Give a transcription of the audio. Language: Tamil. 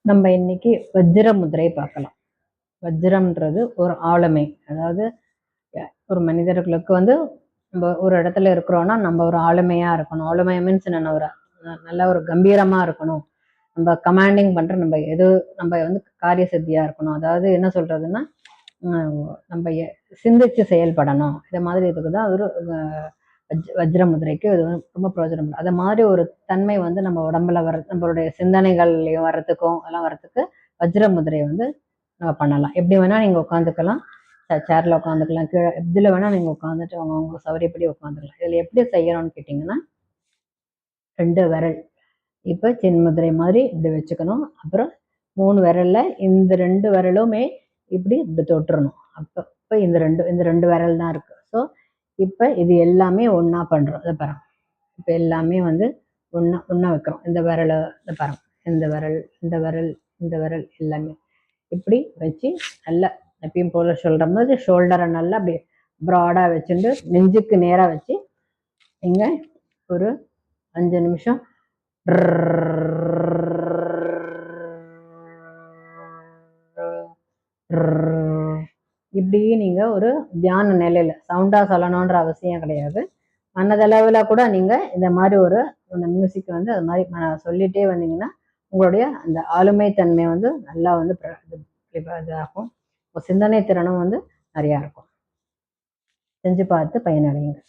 நம்ம இன்னைக்கு வஜ்ர முதிரை பார்க்கலாம். வஜ்ரம்ன்றது ஒரு ஆளுமை. அதாவது ஒரு மனிதர்களுக்கு வந்து நம்ம ஒரு இடத்துல இருக்கிறோம்னா நம்ம ஒரு ஆளுமையா இருக்கணும். ஆளுமை மீன்ஸ் என்ன, ஒரு நல்ல ஒரு கம்பீரமா இருக்கணும். நம்ம கமாண்டிங் பண்ற நம்ம நம்ம வந்து காரிய சித்தியா இருக்கணும். அதாவது என்ன சொல்றதுன்னா, நம்ம சிந்திச்சு செயல்படணும். இதை மாதிரி இதுக்கு தான் ஒரு வஜ்ர முதிரைக்கு இது வந்து ரொம்ப பிரயோஜனம். அது மாதிரி ஒரு தன்மை வந்து நம்ம உடம்புல நம்மளுடைய சிந்தனைகள்லையும் வர்றதுக்கும் எல்லாம் வர்றதுக்கு வஜ்ர முதிரை வந்து நம்ம பண்ணலாம். எப்படி வேணா நீங்க உட்காந்துக்கலாம். சேர்ல உட்காந்துக்கலாம், கீழே எதுல வேணா நீங்க உட்காந்துட்டு அவங்க சௌரியப்படி உட்காந்துக்கலாம். இதுல எப்படி செய்யணும்னு கேட்டீங்கன்னா, 2 விரல் இப்ப சின்முதிரை மாதிரி இப்படி வச்சுக்கணும். அப்புறம் 3 விரல்ல இந்த 2 விரலுமே இப்படி தொட்டுறணும். இப்ப இந்த ரெண்டு விரல் தான் இருக்கு. ஸோ இப்ப இது எல்லாமே ஒண்ணா பண்றோம். இதை பாருங்க, இப்ப எல்லாமே வந்து ஒண்ணா ஒண்ணா வைக்கிறோம். இந்த விரல், இதை பாருங்க, இந்த விரல், இந்த விரல், இந்த விரல் எல்லாமே இப்படி வச்சு நல்லா எப்பயும் போல சொல்ற மாதிரி ஷோல்டரை நல்லா அப்படி ப்ராடா வச்சுட்டு நெஞ்சுக்கு நேரா வச்சு நீங்க ஒரு 5 நிமிஷம் இப்படி நீங்க ஒரு தியான நிலையில சவுண்டா சொல்லணும்ன்ற அவசியம் கிடையாது. மனதளவுல கூட நீங்க இந்த மாதிரி ஒரு மியூசிக் வந்து அது மாதிரி சொல்லிட்டே வந்தீங்கன்னா உங்களுடைய அந்த ஆளுமை தன்மை வந்து நல்லா வந்து இதாகும். சிந்தனை திறனும் வந்து நிறையா இருக்கும். செஞ்சு பார்த்து பயனடையுங்க.